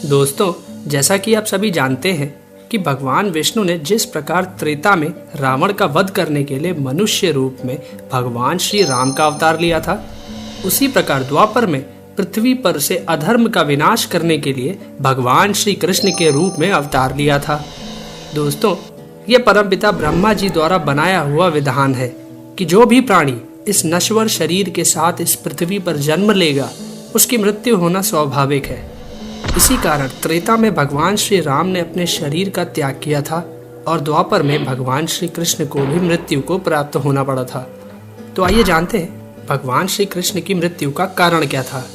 दोस्तों, जैसा कि आप सभी जानते हैं कि भगवान विष्णु ने जिस प्रकार त्रेता में रावण का वध करने के लिए मनुष्य रूप में भगवान श्री राम का अवतार लिया था, उसी प्रकार द्वापर में पृथ्वी पर से अधर्म का विनाश करने के लिए भगवान श्री कृष्ण के रूप में अवतार लिया था। दोस्तों, ये परमपिता ब्रह्मा जी द्वारा बनाया हुआ विधान है कि जो भी प्राणी इस नश्वर शरीर के साथ इस पृथ्वी पर जन्म लेगा, उसकी मृत्यु होना स्वाभाविक है। इसी कारण त्रेता में भगवान श्री राम ने अपने शरीर का त्याग किया था और द्वापर में भगवान श्री कृष्ण को भी मृत्यु को प्राप्त होना पड़ा था। तो आइए जानते हैं भगवान श्री कृष्ण की मृत्यु का कारण क्या था।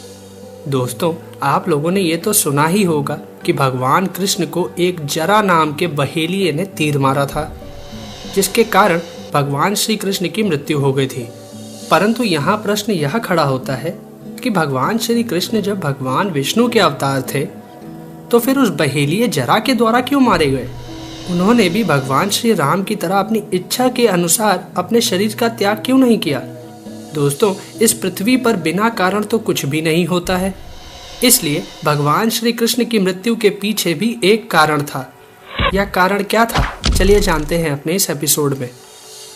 दोस्तों, आप लोगों ने ये तो सुना ही होगा कि भगवान कृष्ण को एक जरा नाम के बहेलिये ने तीर मारा था, जिसके कारण भगवान श्री कृष्ण की मृत्यु हो गई थी। परंतु यहाँ प्रश्न यह खड़ा होता है कि भगवान श्री कृष्ण जब भगवान विष्णु के अवतार थे, तो फिर उस बहेलिये जरा के द्वारा क्यों मारे गए? उन्होंने भी भगवान श्री राम की तरह अपनी इच्छा के अनुसार अपने शरीर का त्याग क्यों नहीं किया? दोस्तों, इस पृथ्वी पर बिना कारण तो कुछ भी नहीं होता है, इसलिए भगवान श्री कृष्ण की मृत्यु के पीछे भी एक कारण था। यह कारण क्या था, चलिए जानते हैं अपने इस एपिसोड में।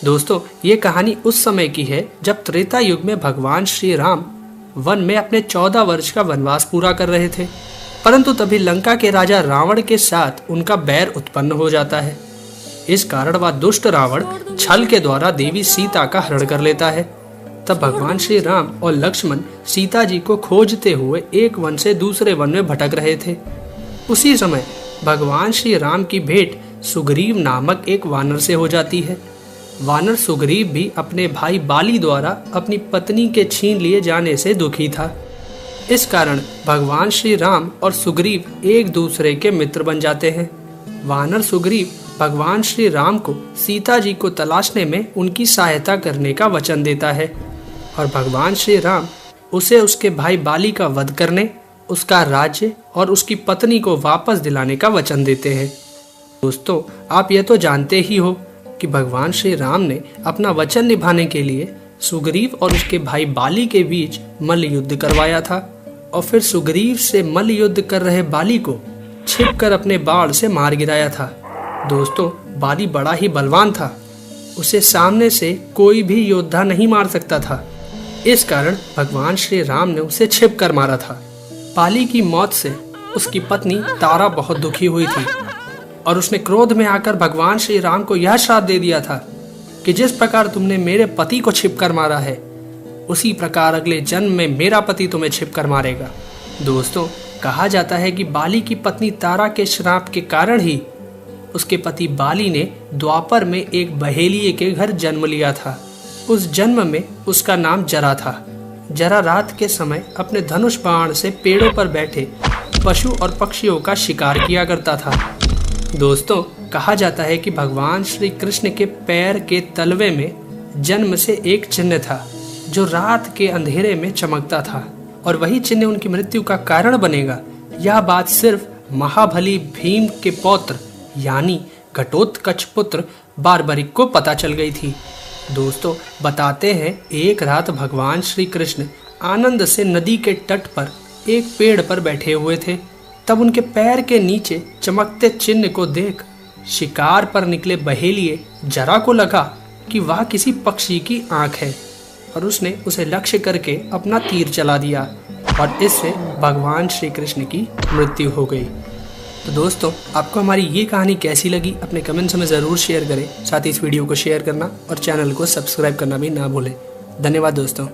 दोस्तों, ये कहानी उस समय की है जब त्रेता युग में भगवान श्री राम वन में अपने 14 वर्ष का वनवास पूरा कर रहे थे। परंतु तभी लंका के राजा रावण के साथ उनका बैर उत्पन्न हो जाता है। इस कारण वह दुष्ट रावण छल के द्वारा देवी सीता का हरण कर लेता है। तब भगवान श्री राम और लक्ष्मण सीता जी को खोजते हुए एक वन से दूसरे वन में भटक रहे थे। उसी समय भगवान श्री राम की भेंट सुग्रीव नामक एक वानर से हो जाती है। वानर सुग्रीव भी अपने भाई बाली द्वारा अपनी पत्नी के छीन लिए जाने से दुखी था। इस कारण भगवान श्री राम और सुग्रीव एक दूसरे के मित्र बन जाते हैं। वानर सुग्रीव भगवान श्री राम को सीता जी को तलाशने में उनकी सहायता करने का वचन देता है और भगवान श्री राम उसे उसके भाई बाली का वध करने, उसका राज्य और उसकी पत्नी को वापस दिलाने का वचन देते हैं। दोस्तों, आप यह तो जानते ही हो कि भगवान श्री राम ने अपना वचन निभाने के लिए सुग्रीव और उसके भाई बाली के बीच मल्ल युद्ध करवाया था और फिर सुग्रीव से मल्ल युद्ध कर रहे बाली को छिपकर अपने बाण से मार गिराया था। दोस्तों, बाली बड़ा ही बलवान था, उसे सामने से कोई भी योद्धा नहीं मार सकता था। इस कारण भगवान श्री राम ने उसे छिपकर मारा था। बाली की मौत से उसकी पत्नी तारा बहुत दुखी हुई थी और उसने क्रोध में आकर भगवान श्री राम को यह श्राप दे दिया था कि जिस प्रकार तुमने मेरे पति को छिपकर मारा है, उसी प्रकार अगले जन्म में मेरा पति तुम्हें छिपकर मारेगा। दोस्तों, कहा जाता है कि बाली की पत्नी तारा के श्राप के कारण ही उसके पति बाली ने द्वापर में एक बहेलिये के घर जन्म लिया था। उस जन्म में उसका नाम जरा था। जरा रात के समय अपने धनुष बाण से पेड़ों पर बैठे पशु और पक्षियों का शिकार किया करता था। दोस्तों, कहा जाता है कि भगवान श्री कृष्ण के पैर के तलवे में जन्म से एक चिन्ह था जो रात के अंधेरे में चमकता था और वही चिन्ह उनकी मृत्यु का कारण बनेगा। यह बात सिर्फ महाबली भीम के पौत्र यानी घटोत्कच पुत्र बार्बरिक को पता चल गई थी। दोस्तों, बताते हैं एक रात भगवान श्री कृष्ण आनंद से नदी के तट पर एक पेड़ पर बैठे हुए थे। तब उनके पैर के नीचे चमकते चिन्ह को देख शिकार पर निकले बहेलिये जरा को लगा कि वह किसी पक्षी की आंख है और उसने उसे लक्ष्य करके अपना तीर चला दिया और इससे भगवान श्री कृष्ण की मृत्यु हो गई। तो दोस्तों, आपको हमारी ये कहानी कैसी लगी अपने कमेंट्स में ज़रूर शेयर करें। साथ ही इस वीडियो को शेयर करना और चैनल को सब्सक्राइब करना भी ना भूलें। धन्यवाद दोस्तों।